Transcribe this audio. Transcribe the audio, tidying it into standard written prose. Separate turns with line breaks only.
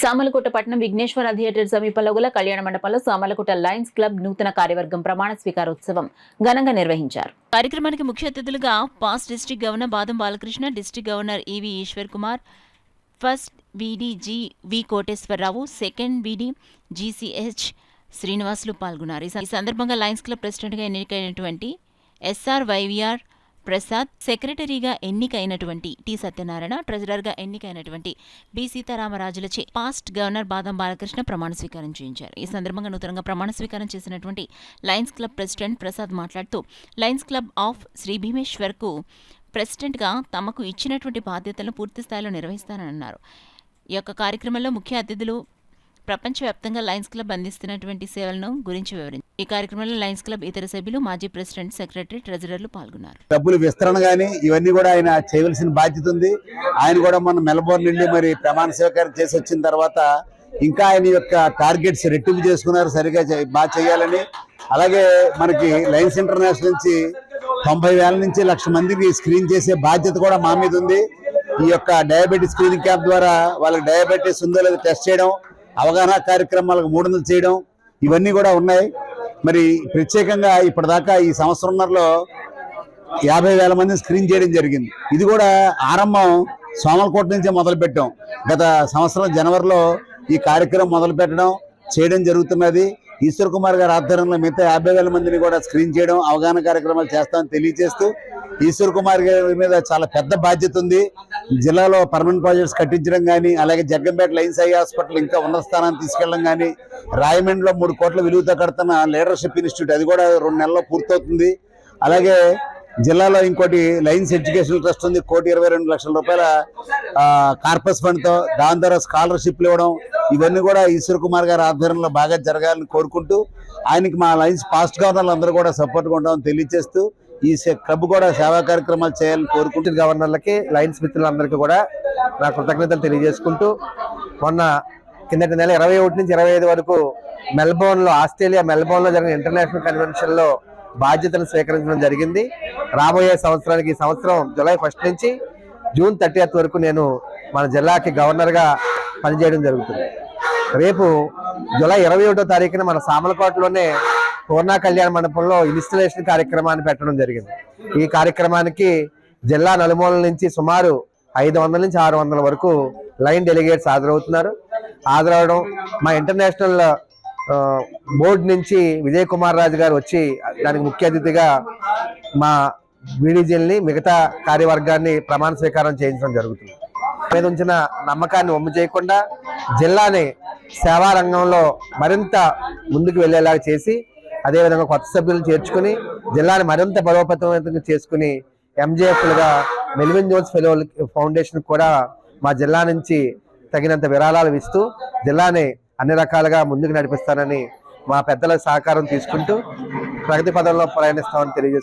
సామలకోట పట్టణం విఘ్నేశ్వర థియేటర్ సమీపంలో గల కళ్యాణ మండపంలో సామలకోట లయన్స్ క్లబ్ నూతన కార్యవర్గం ప్రమాణ స్వీకారోత్సవం ఘనంగా నిర్వహించారు. కార్యక్రమానికి ముఖ్య అతిథులుగా past district governor Badam Balakrishna, district governor E V Eshwar Kumar, first VD V Koteswararao, second VD GCH Srinivasulu పాల్గొన్నారు. ఈ సందర్భంగా లయన్స్ క్లబ్ ప్రెసిడెంట్గా ఎన్నికైనటువంటి SRYVR ప్రసాద్, సెక్రటరీగా ఎన్నికైనటువంటి టి సత్యనారాయణ, ట్రెజరర్గా ఎన్నికైనటువంటి B సీతారామరాజులచే past governor Badam Balakrishna ప్రమాణ స్వీకారం చేయించారు. ఈ సందర్భంగా నూతనంగా ప్రమాణ స్వీకారం చేసినటువంటి లయన్స్ క్లబ్ ప్రెసిడెంట్ ప్రసాద్ మాట్లాడుతూ లయన్స్ క్లబ్ ఆఫ్ శ్రీ భీమేశ్వర్కు ప్రెసిడెంట్గా తమకు ఇచ్చినటువంటి బాధ్యతలను పూర్తిస్థాయిలో నిర్వహిస్తానని అన్నారు. ఈ యొక్క కార్యక్రమంలో ముఖ్య అతిథులు ప్రపంచవ్యాప్తంగా లయన్స్ క్లబ్ అందిస్తున్నటువంటి సేవలను గురించి వివరించారు. ఈ కార్యక్రమంలో లయన్స్ క్లబ్ ఇతర సభ్యులు, మాజీ ప్రెసిడెంట్, సెక్రటరీ, ట్రెజరర్లు పాల్గొన్నారు.
డబ్బులు విస్తరణ గానీ ఇవన్నీ కూడా ఆయన చేయవలసిన బాధ్యత ఉంది. ఆయన కూడా మన మెల్బోర్న్ నుండి మరి ప్రమాణ స్వీకారం చేసి వచ్చిన తర్వాత ఇంకా ఆయన యొక్క టార్గెట్స్ రెట్టింపు చేసుకున్నారు, సరిగా బాగా చేయాలని. అలాగే మనకి లయన్స్ ఇంటర్నేషనల్ నుంచి 90,000 నుంచి 1,00,000 మందికి స్క్రీన్ చేసే బాధ్యత కూడా మా మీద ఉంది. ఈ యొక్క డయాబెటీస్ స్క్రీనింగ్ క్యాంప్ ద్వారా వాళ్ళకి డయాబెటీస్ ఉందో లేదో టెస్ట్ చేయడం, అవగాహన కార్యక్రమాలకు 300 చేయడం, ఇవన్నీ కూడా ఉన్నాయి. మరి ప్రత్యేకంగా ఇప్పటిదాకా ఈ సంవత్సరంలో 50,000 మందిని స్క్రీన్ చేయడం జరిగింది. ఇది కూడా ఆరంభం సోమలకోట నుంచే మొదలు పెట్టాం. గత సంవత్సరం జనవరిలో ఈ కార్యక్రమం మొదలు పెట్టడం చేయడం జరుగుతున్నది. ఈశ్వర్ కుమార్ గారి ఆధ్వర్యంలో మిగతా 50,000 మందిని కూడా స్క్రీన్ చేయడం, అవగాహన కార్యక్రమాలు చేస్తామని తెలియజేస్తూ, ఈశ్వర్ కుమార్ గారి మీద చాలా పెద్ద బాధ్యత ఉంది. జిల్లాలో పర్మనెంట్ ప్రాజెక్ట్స్ కట్టించడం కానీ, అలాగే జగ్గంపేట లయన్స్ ఐ హాస్పిటల్ ఇంకా ఉన్నత స్థానాన్ని తీసుకెళ్ళడం కానీ, రాయమండ్రిలో 3 కోట్ల విలువతో కడుతున్న లీడర్షిప్ ఇన్స్టిట్యూట్ అది కూడా 2 నెలల్లో పూర్తవుతుంది. అలాగే జిల్లాలో ఇంకోటి లయన్స్ ఎడ్యుకేషన్ ట్రస్ట్ ఉంది, 1,22,00,000 రూపాయల కార్పస్ ఫండ్తో, దాని ద్వారా స్కాలర్షిప్లు ఇవ్వడం, ఇవన్నీ కూడా ఈశ్వర్ కుమార్ గారి ఆధ్వర్యంలో బాగా జరగాలని కోరుకుంటూ, ఆయనకి మా లయన్స్ పాస్ట్ గవర్నర్లు అందరూ కూడా సపోర్ట్గా ఉంటామని తెలియజేస్తూ, ఈ క్లబ్ కూడా సేవా కార్యక్రమాలు చేయాలని కోరుకుంటూ
గవర్నర్లకి, లయన్స్ మిత్రులందరికీ కూడా నా కృతజ్ఞతలు తెలియజేసుకుంటూ, మొన్న కిందటి నెల 21 నుంచి 25 వరకు మెల్బోర్న్లో, ఆస్ట్రేలియా మెల్బోర్న్లో జరిగిన ఇంటర్నేషనల్ కన్వెన్షన్లో బాధ్యతను స్వీకరించడం జరిగింది. రాబోయే సంవత్సరానికి, ఈ సంవత్సరం జూలై 1 నుంచి జూన్ 30 వరకు నేను మన జిల్లాకి గవర్నర్గా పనిచేయడం జరుగుతుంది. రేపు జూలై 21వ తారీఖున మన సామలకోటలోనే పూర్ణ కళ్యాణ మండపంలో ఇన్స్టలేషన్ కార్యక్రమాన్ని పెట్టడం జరిగింది. ఈ కార్యక్రమానికి జిల్లా నలుమూలల నుంచి సుమారు 500 నుంచి 600 వరకు లైన్ డెలిగేట్స్ హాజరవడం, మా ఇంటర్నేషనల్ బోర్డు నుంచి విజయ్ కుమార్ రాజు గారు వచ్చి దానికి ముఖ్య అతిథిగా మా బీడీజీల్ని, మిగతా కార్యవర్గాన్ని ప్రమాణ స్వీకారం చేయించడం జరుగుతుంది. మీద ఉంచిన నమ్మకాన్ని వమ్ము చేయకుండా జిల్లాని సేవా రంగంలో మరింత ముందుకు వెళ్ళేలాగా చేసి, అదేవిధంగా కొత్త సభ్యులను చేర్చుకుని జిల్లాని మరింత బలోపేతం చేసుకుని MJFలుగా మెల్విన్ జోన్స్ ఫెలో ఫౌండేషన్ కూడా మా జిల్లా నుంచి తగినంత విరాళాలు ఇస్తూ జిల్లాని అన్ని రకాలుగా ముందుకు నడిపిస్తానని మా పెద్దల సహకారం తీసుకుంటూ ప్రగతి పదంలో ప్రయాణిస్తామని తెలియజేసుకుంటాం.